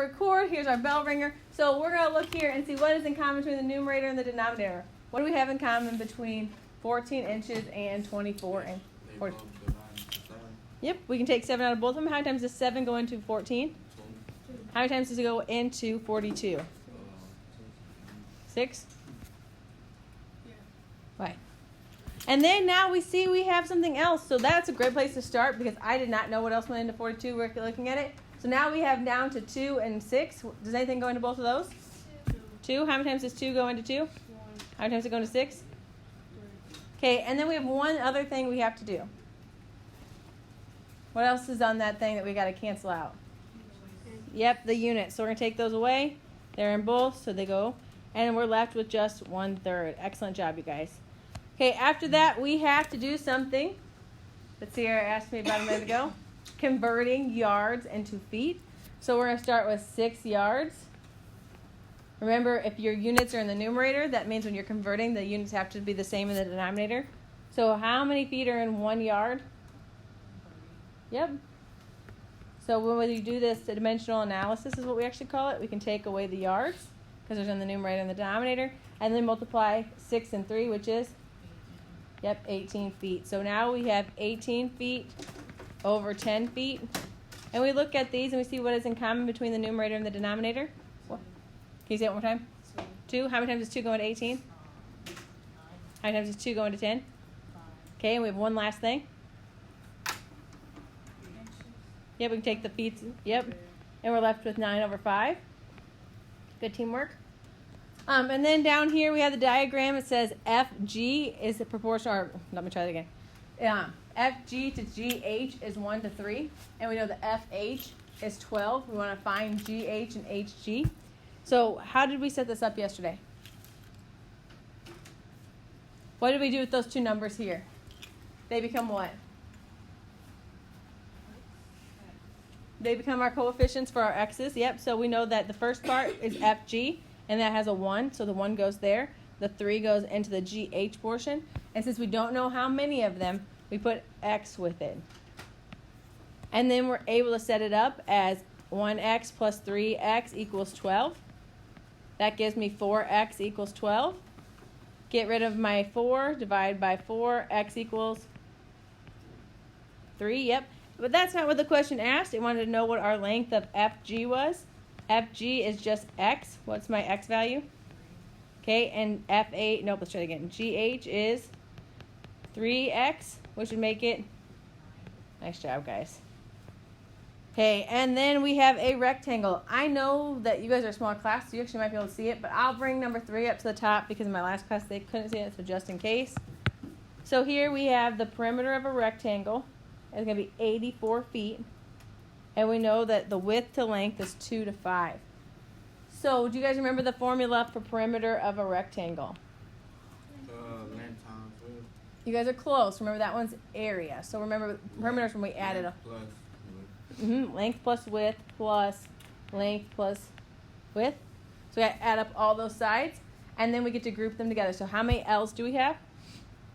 record. Here's our bell ringer. So we're going to look here and see what is in common between the numerator and the denominator. What do we have in common between 14 inches and 24 and 40? Yep, we can take 7 out of both of them. How many times does 7 go into 14? How many times does it go into 42? 6? Right. And then now we see we have something else. So that's a great place to start because I did not know what else went into 42. We're looking at it. So now we have down to 2 and 6. Does anything go into both of those? 2. How many times does 2 go into 2? 1. How many times does it go into 6? 3. Okay, and then we have one other thing we have to do. What else is on that thing that we got to cancel out? Yep, the units. So we're going to take those away. They're in both, so they go. And we're left with just 1/3. Excellent job, you guys. Okay, after that, we have to do something that Sierra asked me about a minute ago. Converting yards into feet. So we're going to start with 6 yards. Remember, if your units are in the numerator, that means when you're converting, the units have to be the same in the denominator. So how many feet are in 1 yard? Yep. So when we do this dimensional analysis is what we actually call it. We can take away the yards because there's in the numerator and the denominator, and then multiply 6 and 3, which is 18 feet. So now we have 18 feet over 10 feet. And we look at these and we see what is in common between the numerator and the denominator. What? Can you say it one more time? 2. How many times does 2 go into 18? How many times does 2 go into 10? Okay, and we have one last thing. Yep, we can take the feet. Yep. And we're left with 9 over 5. Good teamwork. And then down here we have the diagram. It says FG is the proportion, or let me try that again. FG to GH is 1 to 3. And we know the FH is 12. We want to find GH and HG. So how did we set this up yesterday? What did we do with those two numbers here? They become what? They become our coefficients for our x's. Yep, so we know that the first part is FG, and that has a 1, so the 1 goes there. The 3 goes into the GH portion. And since we don't know how many of them, we put x with it. And then we're able to set it up as 1x plus 3x equals 12. That gives me 4x equals 12. Get rid of my 4, divide by 4, x equals 3, yep. But that's not what the question asked. It wanted to know what our length of FG was. FG is just x. What's my x value? Okay, and F8, nope, let's try it again. GH is 3x, which would make it, nice job, guys. Okay, and then we have a rectangle. I know that you guys are a small class, so you actually might be able to see it, but I'll bring number 3 up to the top because in my last class they couldn't see it, so just in case. So here we have the perimeter of a rectangle. It's going to be 84 feet. And we know that the width to length is 2 to 5. So do you guys remember the formula for perimeter of a rectangle? Length times width. You guys are close. Remember that one's area. So remember perimeter is when we added a Plus length plus width plus length plus width. So we got to add up all those sides. And then we get to group them together. So how many L's do we have?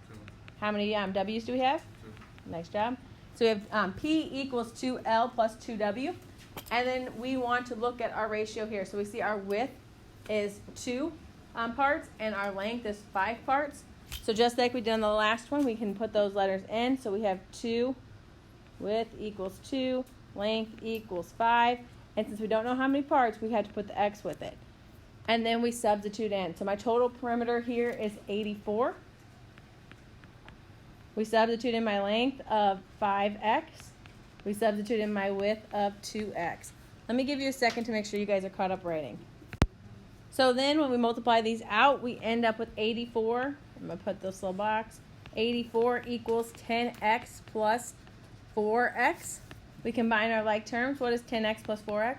2. How many W's do we have? 2. Nice job. So we have P equals 2L plus 2W. And then we want to look at our ratio here. So we see our width is 2 parts and our length is 5 parts. So just like we did on the last one, we can put those letters in. So we have 2, width equals 2, length equals 5. And since we don't know how many parts, we had to put the x with it. And then we substitute in. So my total perimeter here is 84. We substitute in my length of 5x. We substitute in my width of 2x. Let me give you a second to make sure you guys are caught up writing. So then when we multiply these out, we end up with 84. I'm going to put this little box. 84 equals 10x plus 4x. We combine our like terms. What is 10x plus 4x?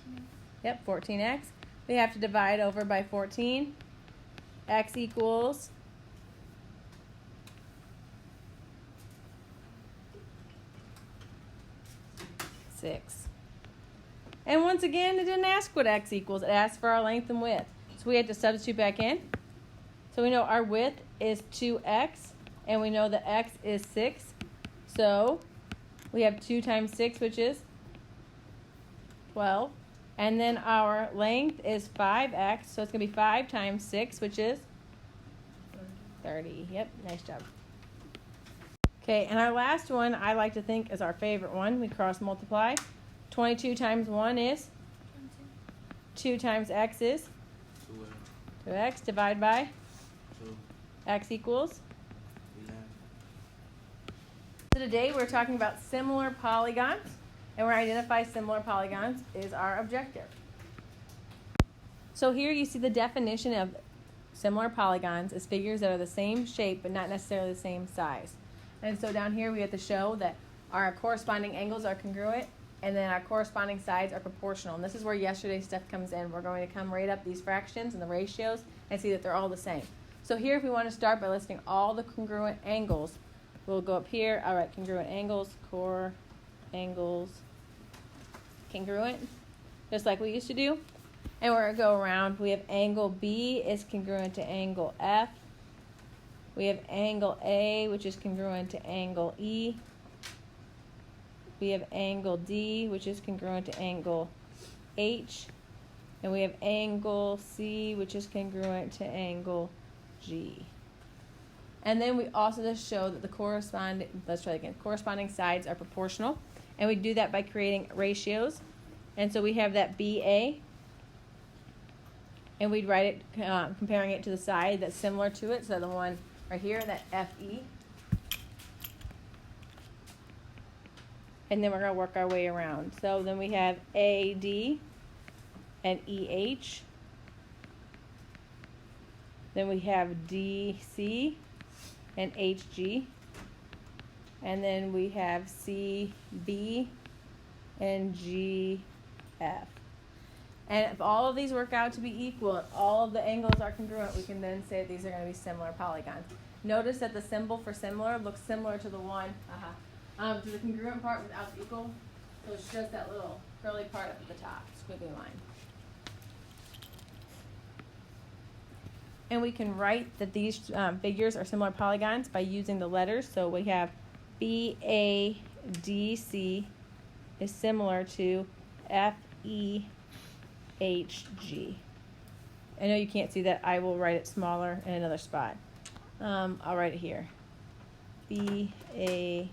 14. Yep, 14x. We have to divide over by 14. X equals 6. And once again, it didn't ask what x equals. It asked for our length and width. So we had to substitute back in. So we know our width is 2x, and we know that x is 6. So we have 2 times 6, which is 12. And then our length is 5x, so it's going to be 5 times 6, which is 30. Yep, nice job. Okay, and our last one I like to think is our favorite one. We cross multiply. 22 times 1 is? 2 times x is? 2x. Divide by? 2. X equals? 11. So today we're talking about similar polygons, and we're going to identify similar polygons is our objective. So here you see the definition of similar polygons as figures that are the same shape but not necessarily the same size. And so down here we have to show that our corresponding angles are congruent and then our corresponding sides are proportional. And this is where yesterday's stuff comes in. We're going to come right up these fractions and the ratios and see that they're all the same. So here if we want to start by listing all the congruent angles, we'll go up here. All right, congruent angles, core angles, congruent, just like we used to do. And we're going to go around. We have angle B is congruent to angle F. We have angle A, which is congruent to angle E. We have angle D, which is congruent to angle H. And we have angle C, which is congruent to angle G. And then we also just show that the corresponding sides are proportional. And we do that by creating ratios. And so we have that BA. And we'd write it, comparing it to the side that's similar to it. So the one right here, that FE. And then we're going to work our way around. So then we have AD and EH. Then we have DC and HG. And then we have CB and GF. And if all of these work out to be equal, and all of the angles are congruent, we can then say that these are going to be similar polygons. Notice that the symbol for similar looks similar to the one, to the congruent part without the equal. So it's just that little curly part up at the top, squiggly line. And we can write that these figures are similar polygons by using the letters. So we have BADC is similar to FEHG. I know you can't see that. I will write it smaller in another spot. I'll write it here. BADC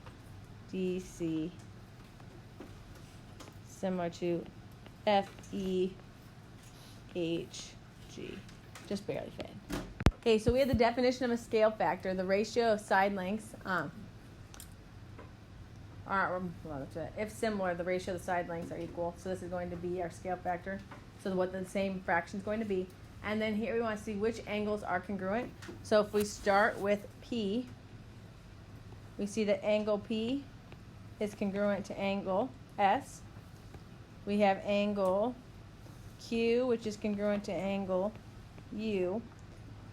similar to FEHG. Just barely fit. Okay, so we have the definition of a scale factor. The ratio of side lengths if similar, the ratio of the side lengths are equal. So this is going to be our scale factor. So what the same fraction is going to be. And then here we want to see which angles are congruent. So if we start with P, we see that angle P is congruent to angle S. We have angle Q, which is congruent to angle U.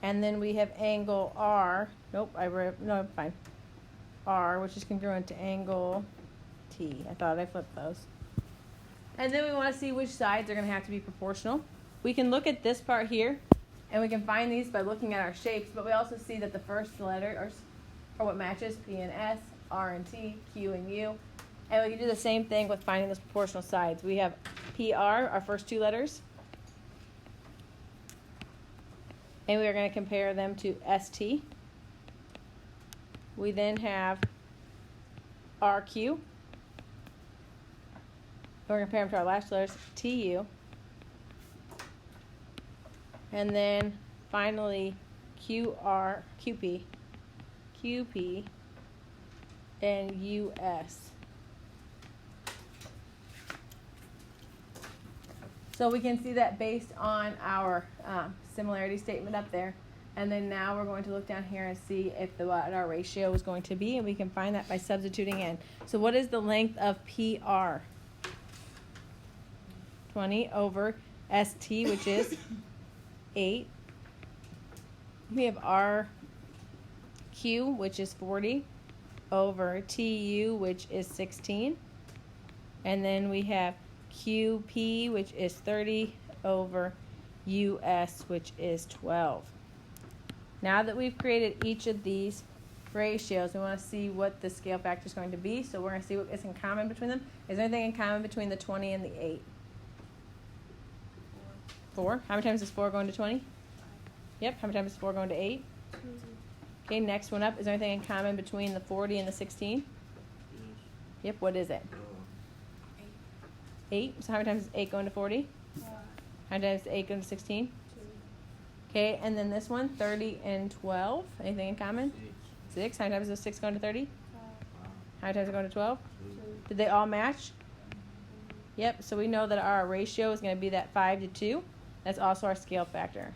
And then we have angle R. Fine. R, which is congruent to angle T. I thought I flipped those. And then we want to see which sides are going to have to be proportional. We can look at this part here, and we can find these by looking at our shapes, but we also see that the first letters are what matches, P and S, R and T, Q and U. And we can do the same thing with finding those proportional sides. We have PR, our first two letters, and we are going to compare them to ST. We then have RQ. We're going to compare them to our last letters, TU. And then finally QP, and US. So we can see that based on our similarity statement up there. And then now we're going to look down here and see if what our ratio is going to be, and we can find that by substituting in. So what is the length of PR? 20 over ST, which is 8. We have RQ, which is 40, over TU, which is 16. And then we have QP, which is 30, over US, which is 12. Now that we've created each of these ratios, we want to see what the scale factor is going to be. So we're going to see what is in common between them. Is there anything in common between the 20 and the 8? 4. How many times is 4 going to 20? Yep. How many times is 4 going to 8? Okay, next one up. Is there anything in common between the 40 and the 16? Yes. Yep, what is it? 8. So how many times is 8 going to 40? How many times is 8 going to 16? Okay, and then this one, 30 and 12. Anything in common? 6. How many times is 6 going to 30? How many times is it going to 12? Did they all match? Yep, so we know that our ratio is going to be that 5 to 2. That's also our scale factor.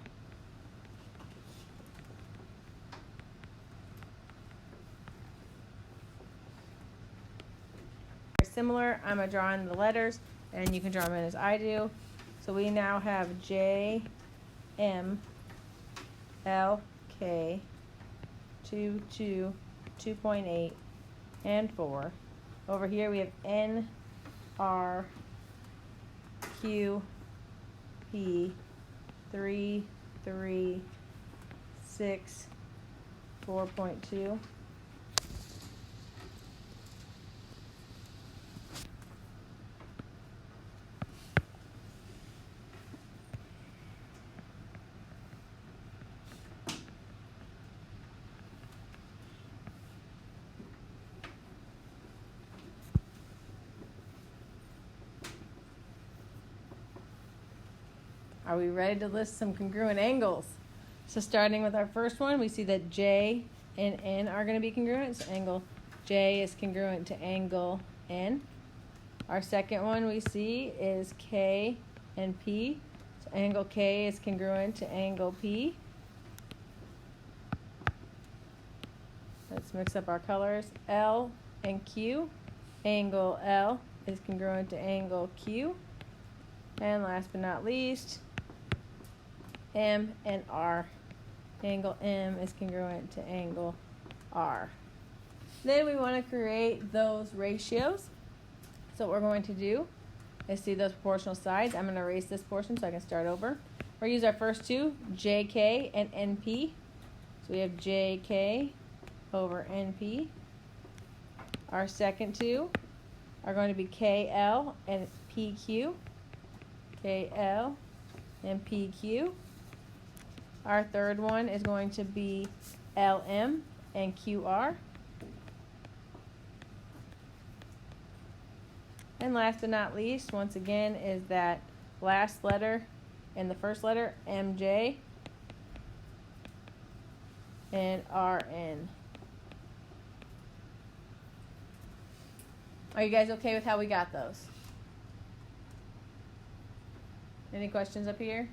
Similar, I'm going to draw in the letters, and you can draw them in as I do. So we now have J, M, L, K, 2, 2, 2.8, and 4. Over here we have N, R, Q, P, 3, 3, 6, 4.2. Are we ready to list some congruent angles? So starting with our first one, we see that J and N are going to be congruent. So angle J is congruent to angle N. Our second one we see is K and P. So angle K is congruent to angle P. Let's mix up our colors. L and Q. Angle L is congruent to angle Q. And last but not least, M and R. Angle M is congruent to angle R. Then we want to create those ratios. So what we're going to do is see those proportional sides. I'm going to erase this portion so I can start over. We'll use our first two, JK and NP. So we have JK over NP. Our second two are going to be KL and PQ. KL and PQ. Our third one is going to be LM and QR. And last but not least, once again, is that last letter and the first letter, MJ and RN. Are you guys okay with how we got those? Any questions up here?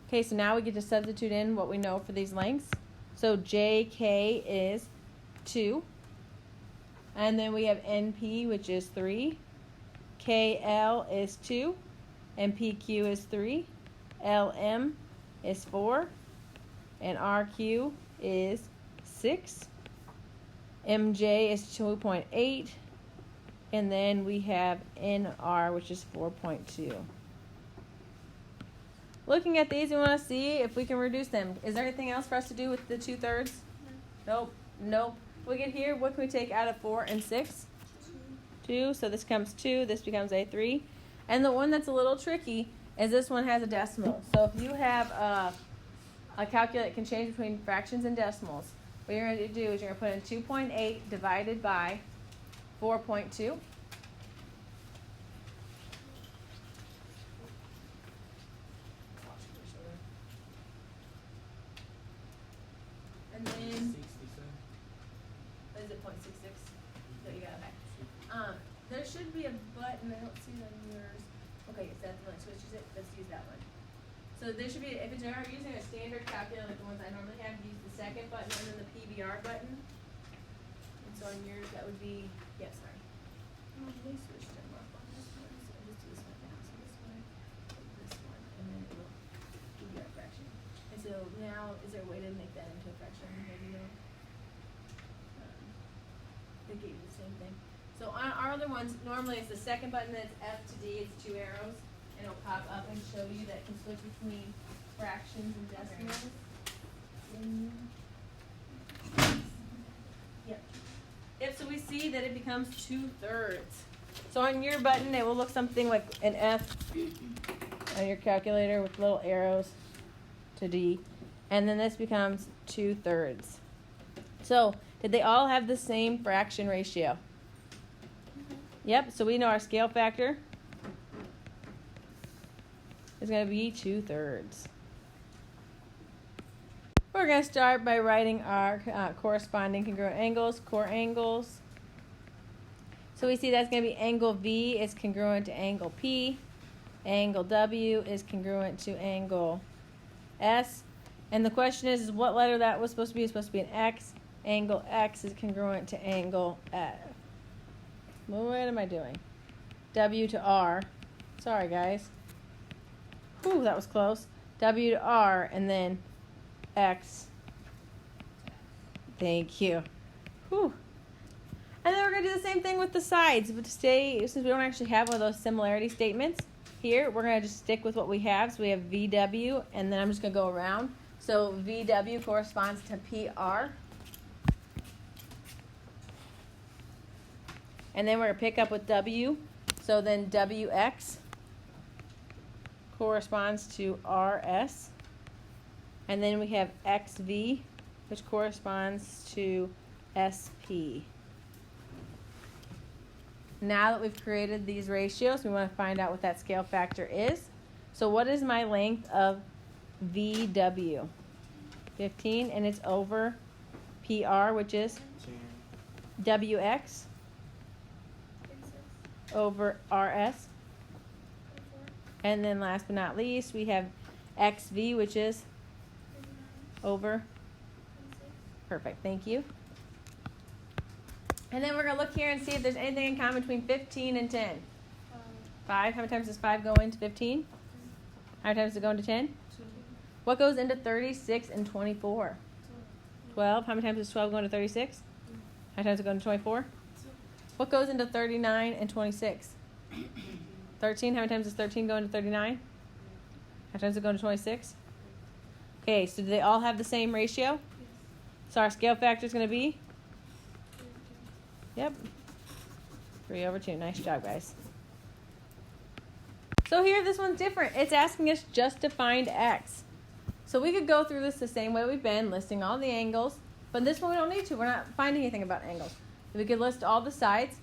Okay, so now we get to substitute in what we know for these lengths. So JK is 2. And then we have NP, which is 3. KL is 2. And PQ is 3. LM is 4. And RQ is 6. MJ is 2.8. And then we have NR, which is 4.2. Looking at these, we want to see if we can reduce them. Is there anything else for us to do with the 2/3? Nope. Nope. We get here, what can we take out of 4 and 6? 2. So this becomes 2. This becomes a 3. And the one that's a little tricky is this one has a decimal. So if you have a calculator that can change between fractions and decimals, what you're going to do is you're going to put in 2.8 divided by 4.2. And then, what is it, 0.66? So you got it back. There should be a button, I don't see it on yours. Okay, is that the one that switches it? Let's use that one. So there should be, if you're using a standard calculator like the ones I normally have, use the second button and then the PBR button. And so on yours, that would be, yeah, sorry. Oh, they switched them up on this one, so I'll just do this one now. So this one, and then it will give you a fraction. And so now, is there a way to make that into a fraction? Maybe no. They gave you the same thing. So on our other ones, normally it's the second button that's F to D, it's 2 arrows, and it'll pop up and show you that it can switch between fractions and decimals. Yep. Yep, so we see that it becomes 2/3. So on your button, it will look something like an F, on your calculator with little arrows to D. And then this becomes 2/3. So, did they all have the same fraction ratio? Yep, so we know our scale factor is going to be 2/3. We're going to start by writing our corresponding congruent angles, core angles. So we see that's going to be angle V is congruent to angle P. Angle W is congruent to angle S. And the question is what letter that was supposed to be? It's supposed to be an X. Angle X is congruent to angle F. What am I doing? W to R. Sorry, guys. Whew, that was close. W to R, and then X. Thank you. Whew. And then we're going to do the same thing with the sides. But since we don't actually have one of those similarity statements here, we're going to just stick with what we have. So we have VW, and then I'm just going to go around. So VW corresponds to PR. And then we're going to pick up with W. So then WX corresponds to RS. And then we have XV, which corresponds to SP. Now that we've created these ratios, we want to find out what that scale factor is. So what is my length of VW? 15, and it's over PR, which is WX over RS. And then last but not least, we have XV, which is over. Perfect, thank you. And then we're going to look here and see if there's anything in common between 15 and 10. 5, how many times does 5 go into 15? How many times does it go into 10? 2. What goes into 36 and 24? 12, how many times does 12 go into 36? How many times does it go into 24? 2. What goes into 39 and 26? 13, how many times does 13 go into 39? How many times does it go into 26? Okay, so do they all have the same ratio? Yes. So our scale factor is going to be? Yep. 3/2. Nice job, guys. So here, this one's different. It's asking us just to find X. So we could go through this the same way we've been, listing all the angles. But this one we don't need to. We're not finding anything about angles. We could list all the sides,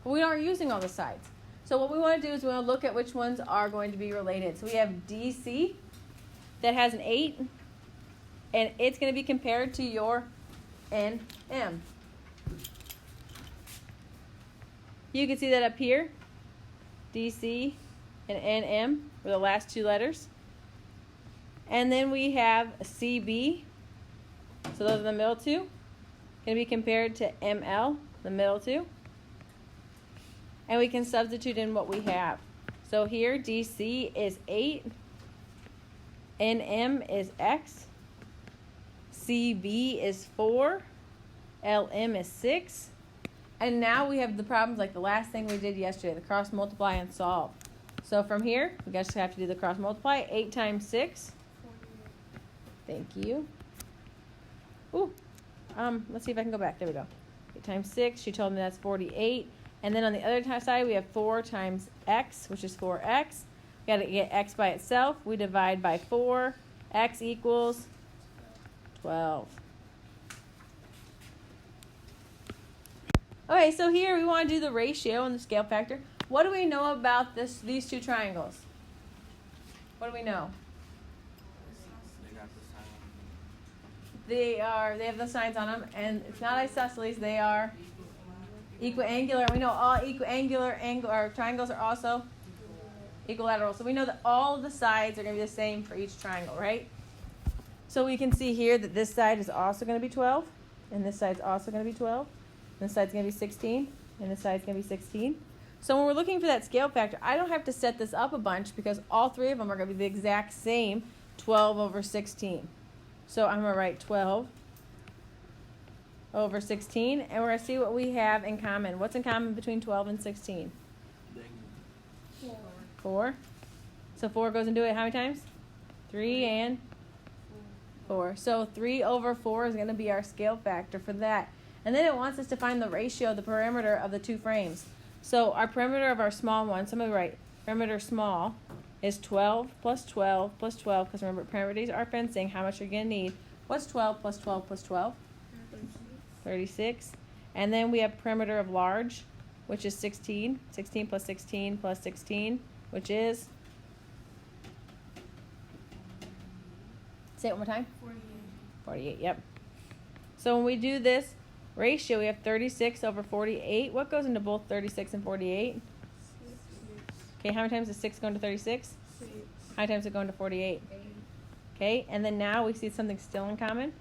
but we aren't using all the sides. So what we want to do is we want to look at which ones are going to be related. So we have DC that has an 8, and it's going to be compared to your NM. You can see that up here, DC and NM were the last two letters. And then we have CB, so those are the middle two, going to be compared to ML, the middle two. And we can substitute in what we have. So here, DC is 8, NM is X, CB is 4, LM is 6. And now we have the problems like the last thing we did yesterday, the cross multiply and solve. So from here, we just have to do the cross multiply. 8 times 6. 48. Thank you. Ooh. Let's see if I can go back. There we go. 8 times 6. She told me that's 48. And then on the other side, we have 4 times x, which is 4x. We got to get x by itself. We divide by 4. X equals 12. Okay, so here we want to do the ratio and the scale factor. What do we know about these two triangles? What do we know? They got the sign. They have the signs on them, and it's not isosceles. They are equiangular. We know all equiangular triangles are also equilateral. So we know that all of the sides are going to be the same for each triangle, right? So we can see here that this side is also going to be 12, and this side is also going to be 12. This side's going to be 16, and this side's going to be 16. So when we're looking for that scale factor, I don't have to set this up a bunch because all three of them are going to be the exact same, 12 over 16. So I'm going to write 12 over 16, and we're going to see what we have in common. What's in common between 12 and 16? 4. So 4 goes into it how many times? 3 and 4. So 3 over 4 is going to be our scale factor for that. And then it wants us to find the ratio, the perimeter of the two frames. So our perimeter of our small one, somebody write perimeter small, is 12 plus 12 plus 12, because remember, parameters are fencing. How much are you going to need? What's 12 plus 12 plus 12? 36. And then we have perimeter of large, which is 16. 16 plus 16 plus 16, which is? Say it one more time. 48. 48, yep. So when we do this ratio, we have 36 over 48. What goes into both 36 and 48? 6. Okay, how many times does 6 go into 36? 6. How many times does it go into 48? 8. Okay, and then now we see something still in common.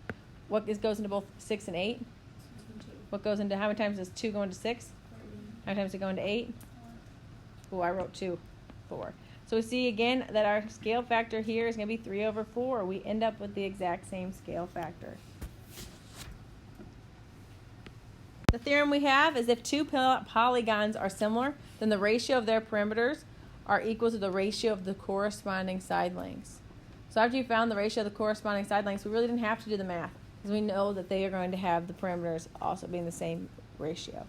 What goes into both 6 and 8? 22. What goes into, how many times does 2 go into 6? 30. How many times does it go into 8? Oh, I wrote 2. 4. So we see again that our scale factor here is going to be 3 over 4. We end up with the exact same scale factor. The theorem we have is if two polygons are similar, then the ratio of their perimeters are equal to the ratio of the corresponding side lengths. So after you found the ratio of the corresponding side lengths, we really didn't have to do the math, because we know that they are going to have the perimeters also being the same ratio.